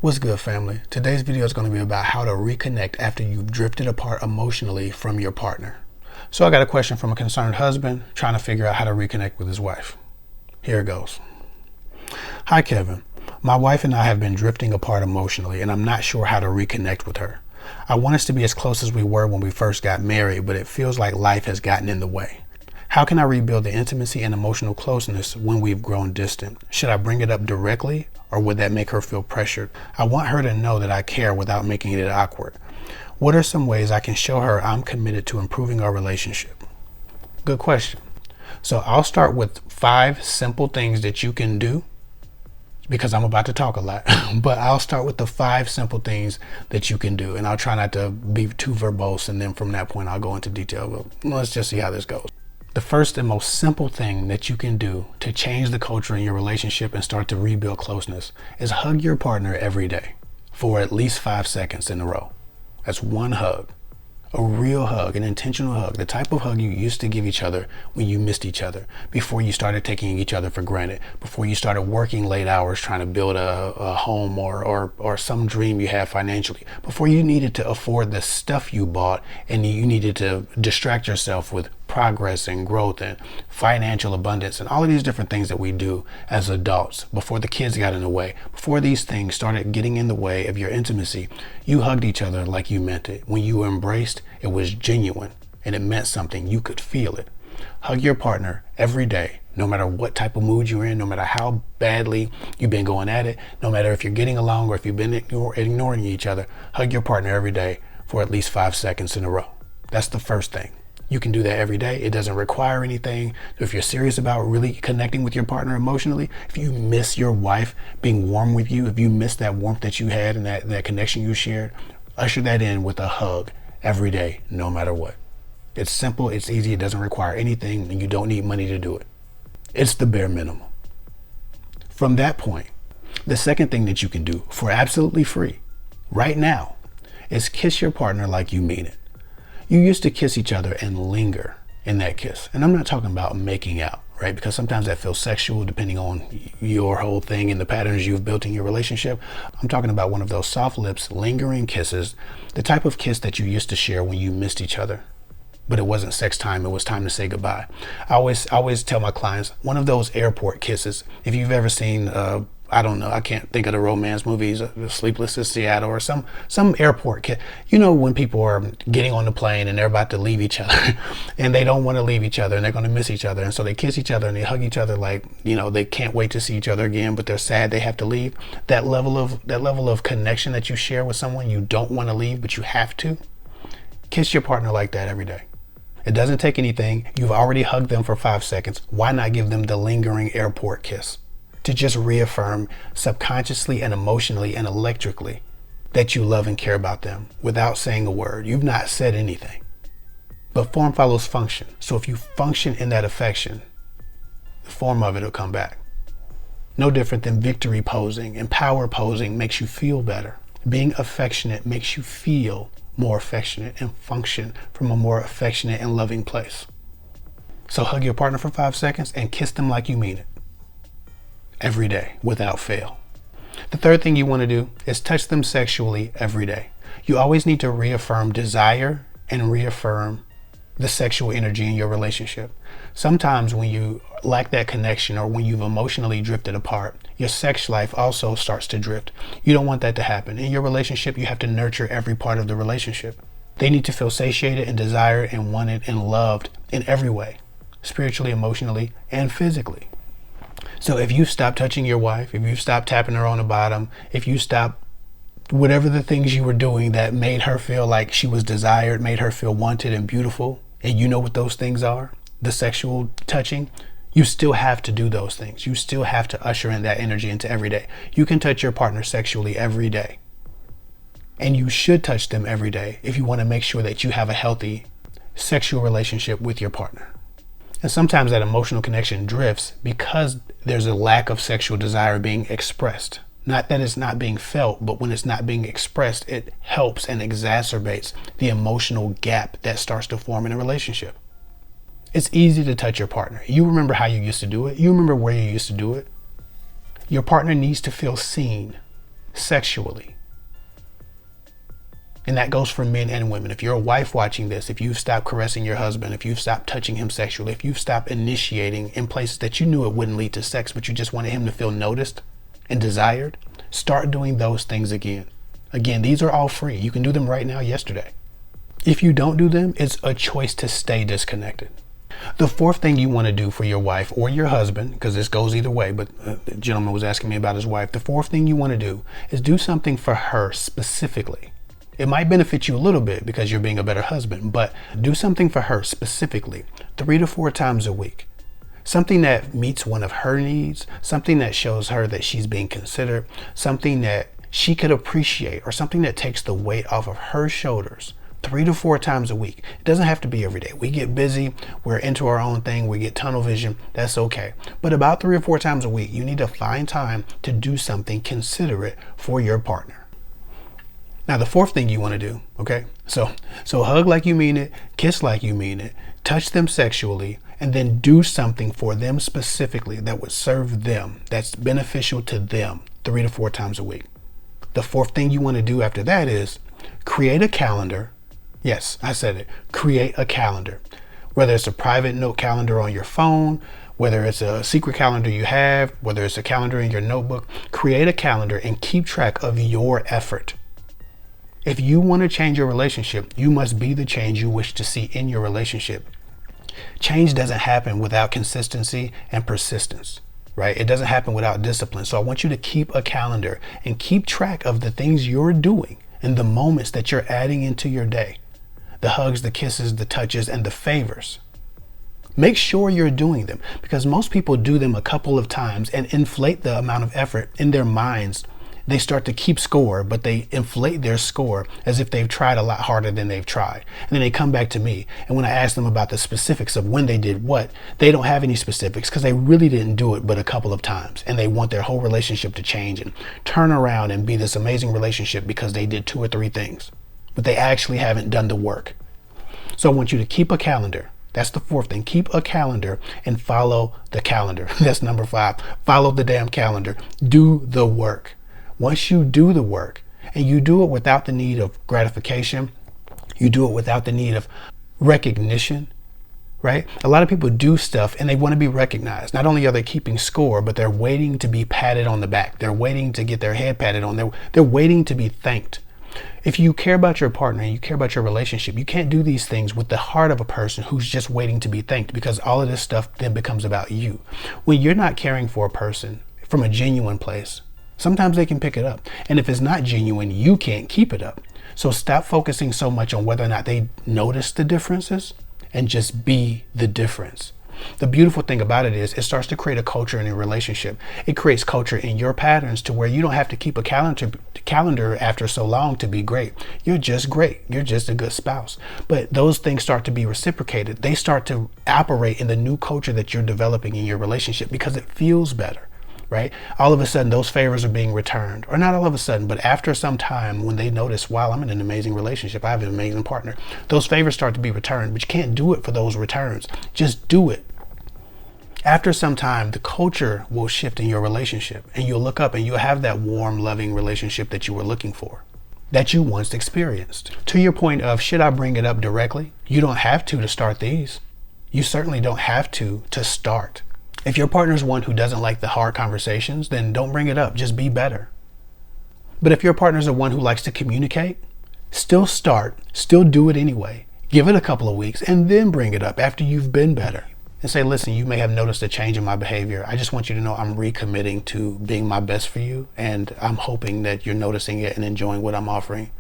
What's good, family? Today's video is going to be about how to reconnect after you've drifted apart emotionally from your partner. So I got a question from a concerned husband trying to figure out how to reconnect with his wife. Here it goes. Hi, Kevin. My wife and I have been drifting apart emotionally, and I'm not sure how to reconnect with her. I want us to be as close as we were when we first got married, but it feels like life has gotten in the way. How can I rebuild the intimacy and emotional closeness when we've grown distant? Should I bring it up directly, or would that make her feel pressured? I want her to know that I care without making it awkward. What are some ways I can show her I'm committed to improving our relationship? Good question. So I'll start with 5 simple things that you can do, because I'm about to talk a lot, but I'll start with the 5 simple things that you can do, and I'll try not to be too verbose, and then from that point I'll go into detail, but let's just see how this goes. The first and most simple thing that you can do to change the culture in your relationship and start to rebuild closeness is hug your partner every day for at least 5 seconds in a row. That's one hug. A real hug, an intentional hug, the type of hug you used to give each other when you missed each other, before you started taking each other for granted, before you started working late hours trying to build a home or some dream you have financially, before you needed to afford the stuff you bought and you needed to distract yourself with progress and growth and financial abundance and all of these different things that we do as adults. Before the kids got in the way, before these things started getting in the way of your intimacy, you hugged each other like you meant it. When you were embraced, it was genuine and it meant something. You could feel it. Hug your partner every day, no matter what type of mood you're in, no matter how badly you've been going at it, no matter if you're getting along or if you've been ignoring each other. Hug your partner every day for at least 5 seconds in a row. That's the first thing. You can do that every day. It doesn't require anything. If you're serious about really connecting with your partner emotionally, if you miss your wife being warm with you, if you miss that warmth that you had and that connection you shared, usher that in with a hug every day, no matter what. It's simple, it's easy, it doesn't require anything, and you don't need money to do it. It's the bare minimum. From that point, the second thing that you can do for absolutely free right now is kiss your partner like you mean it. You used to kiss each other and linger in that kiss. And I'm not talking about making out, right? Because sometimes that feels sexual depending on your whole thing and the patterns you've built in your relationship. I'm talking about one of those soft lips, lingering kisses, the type of kiss that you used to share when you missed each other. But it wasn't sex time, it was time to say goodbye. I always tell my clients, one of those airport kisses, if you've ever seen I don't know, I can't think of the romance movies, Sleepless in Seattle or some airport kiss. You know, when people are getting on the plane and they're about to leave each other and they don't want to leave each other and they're going to miss each other. And so they kiss each other and they hug each other like, you know, they can't wait to see each other again, but they're sad they have to leave. That level of connection that you share with someone you don't want to leave, but you have to. Kiss your partner like that every day. It doesn't take anything. You've already hugged them for 5 seconds. Why not give them the lingering airport kiss? To just reaffirm subconsciously and emotionally and electrically that you love and care about them without saying a word. You've not said anything. But form follows function. So if you function in that affection, the form of it will come back. No different than victory posing and power posing makes you feel better. Being affectionate makes you feel more affectionate and function from a more affectionate and loving place. So hug your partner for 5 seconds and kiss them like you mean it. Every day, without fail. The third thing you want to do is touch them sexually every day. You always need to reaffirm desire and reaffirm the sexual energy in your relationship. Sometimes when you lack that connection or when you've emotionally drifted apart, your sex life also starts to drift. You don't want that to happen. In your relationship, you have to nurture every part of the relationship. They need to feel satiated and desired and wanted and loved in every way, spiritually, emotionally, and physically. So if you stop touching your wife, if you stop tapping her on the bottom, if you stop whatever the things you were doing that made her feel like she was desired, made her feel wanted and beautiful, and you know what those things are, the sexual touching, you still have to do those things. You still have to usher in that energy into every day. You can touch your partner sexually every day. And you should touch them every day if you want to make sure that you have a healthy sexual relationship with your partner. And sometimes that emotional connection drifts because there's a lack of sexual desire being expressed. Not that it's not being felt, but when it's not being expressed, it helps and exacerbates the emotional gap that starts to form in a relationship. It's easy to touch your partner. You remember how you used to do it. You remember where you used to do it. Your partner needs to feel seen. sexually. And that goes for men and women. If you're a wife watching this, if you've stopped caressing your husband, if you've stopped touching him sexually, if you've stopped initiating in places that you knew it wouldn't lead to sex, but you just wanted him to feel noticed and desired, start doing those things again. Again, these are all free. You can do them right now, yesterday. If you don't do them, it's a choice to stay disconnected. The fourth thing you want to do for your wife or your husband, because this goes either way, but the gentleman was asking me about his wife. The fourth thing you want to do is do something for her specifically. It might benefit you a little bit because you're being a better husband, but do something for her specifically 3 to 4 times a week. Something that meets one of her needs, something that shows her that she's being considered, something that she could appreciate, or something that takes the weight off of her shoulders 3 to 4 times a week. It doesn't have to be every day. We get busy, we're into our own thing, we get tunnel vision, that's okay. But about 3 or 4 times a week, you need to find time to do something considerate for your partner. Now, the fourth thing you want to do, okay? So hug like you mean it, kiss like you mean it, touch them sexually, and then do something for them specifically that would serve them, that's beneficial to them 3 to 4 times a week. The fourth thing you want to do after that is create a calendar. Yes, I said it. Create a calendar. Whether it's a private note calendar on your phone, whether it's a secret calendar you have, whether it's a calendar in your notebook, create a calendar and keep track of your effort. If you want to change your relationship, you must be the change you wish to see in your relationship. Change doesn't happen without consistency and persistence, right? It doesn't happen without discipline. So I want you to keep a calendar and keep track of the things you're doing and the moments that you're adding into your day. The hugs, the kisses, the touches, and the favors. Make sure you're doing them, because most people do them a couple of times and inflate the amount of effort in their minds. They start to keep score, but they inflate their score as if they've tried a lot harder than they've tried. And then they come back to me. And when I ask them about the specifics of when they did what, they don't have any specifics because they really didn't do it but a couple of times. And they want their whole relationship to change and turn around and be this amazing relationship because they did 2 or 3 things, but they actually haven't done the work. So I want you to keep a calendar. That's the fourth thing. Keep a calendar and follow the calendar. That's number 5. Follow the damn calendar. Do the work. Once you do the work, and you do it without the need of gratification, you do it without the need of recognition, right? A lot of people do stuff and they want to be recognized. Not only are they keeping score, but they're waiting to be patted on the back. They're waiting to get their head patted on. They're waiting to be thanked. If you care about your partner and you care about your relationship, you can't do these things with the heart of a person who's just waiting to be thanked, because all of this stuff then becomes about you. When you're not caring for a person from a genuine place, sometimes they can pick it up. And if it's not genuine, you can't keep it up. So stop focusing so much on whether or not they notice the differences and just be the difference. The beautiful thing about it is it starts to create a culture in your relationship. It creates culture in your patterns to where you don't have to keep a calendar after so long to be great. You're just great. You're just a good spouse. But those things start to be reciprocated. They start to operate in the new culture that you're developing in your relationship because it feels better. Right? All of a sudden, those favors are being returned, or not all of a sudden, but after some time, when they notice, wow, I'm in an amazing relationship, I have an amazing partner, those favors start to be returned, but you can't do it for those returns. Just do it. After some time, the culture will shift in your relationship, and you'll look up and you'll have that warm, loving relationship that you were looking for, that you once experienced. To your point of, should I bring it up directly? You don't have to start these. You certainly don't have to start. If your partner's one who doesn't like the hard conversations, then don't bring it up. Just be better. But if your partner's the one who likes to communicate, still start, still do it anyway. Give it a couple of weeks and then bring it up after you've been better. And say, listen, you may have noticed a change in my behavior. I just want you to know I'm recommitting to being my best for you. And I'm hoping that you're noticing it and enjoying what I'm offering.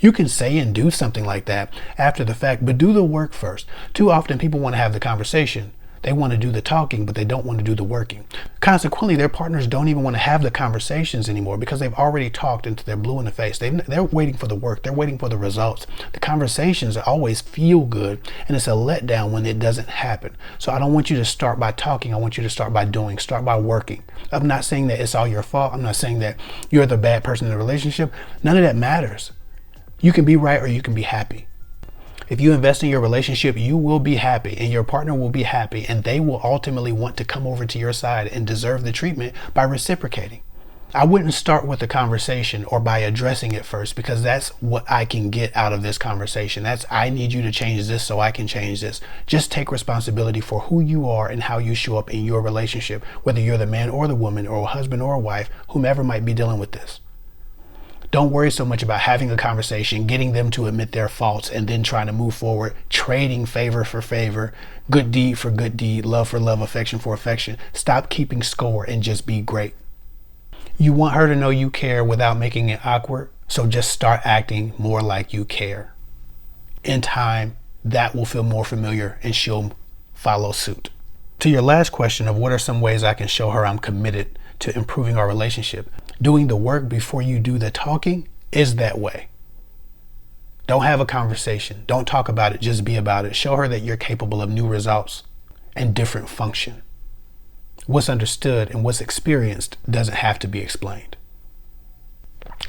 You can say and do something like that after the fact, but do the work first. Too often people want to have the conversation. They want to do the talking, but they don't want to do the working. Consequently, their partners don't even want to have the conversations anymore because they've already talked until they're blue in the face. They're waiting for the work. They're waiting for the results. The conversations always feel good, and it's a letdown when it doesn't happen. So I don't want you to start by talking. I want you to start by doing, start by working. I'm not saying that it's all your fault. I'm not saying that you're the bad person in the relationship. None of that matters. You can be right or you can be happy. If you invest in your relationship, you will be happy and your partner will be happy, and they will ultimately want to come over to your side and deserve the treatment by reciprocating. I wouldn't start with the conversation or by addressing it first, because that's what I can get out of this conversation. That's, I need you to change this so I can change this. Just take responsibility for who you are and how you show up in your relationship, whether you're the man or the woman or a husband or a wife, whomever might be dealing with this. Don't worry so much about having a conversation, getting them to admit their faults, and then trying to move forward, trading favor for favor, good deed for good deed, love for love, affection for affection. Stop keeping score and just be great. You want her to know you care without making it awkward, so just start acting more like you care. In time, that will feel more familiar and she'll follow suit. To your last question of what are some ways I can show her I'm committed to improving our relationship, doing the work before you do the talking is that way. Don't have a conversation. Don't talk about it. Just be about it. Show her that you're capable of new results and different function. What's understood and what's experienced doesn't have to be explained.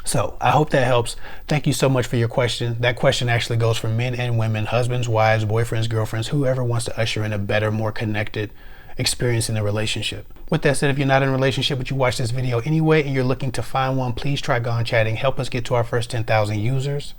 So I hope that helps. Thank you so much for your question. That question actually goes for men and women, husbands, wives, boyfriends, girlfriends, whoever wants to usher in a better, more connected experience in a relationship. With that said, if you're not in a relationship but you watch this video anyway and you're looking to find one, please try Gone Chatting. Help us get to our first 10,000 users.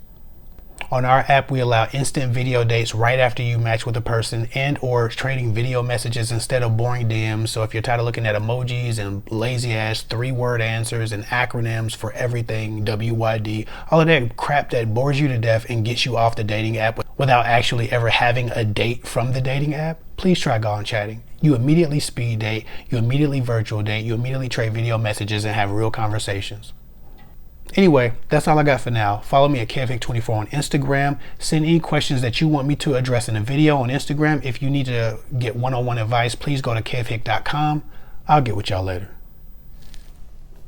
On our app, we allow instant video dates right after you match with a person, and or trading video messages instead of boring DMs. So if you're tired of looking at emojis and lazy ass 3-word answers and acronyms for everything, WYD, all of that crap that bores you to death and gets you off the dating app without actually ever having a date from the dating app, please try Gone Chatting. You immediately speed date, you immediately virtual date, you immediately trade video messages and have real conversations. Anyway, that's all I got for now. Follow me at KevHick24 on Instagram. Send any questions that you want me to address in a video on Instagram. If you need to get one-on-one advice, please go to kevhick.com. I'll get with y'all later.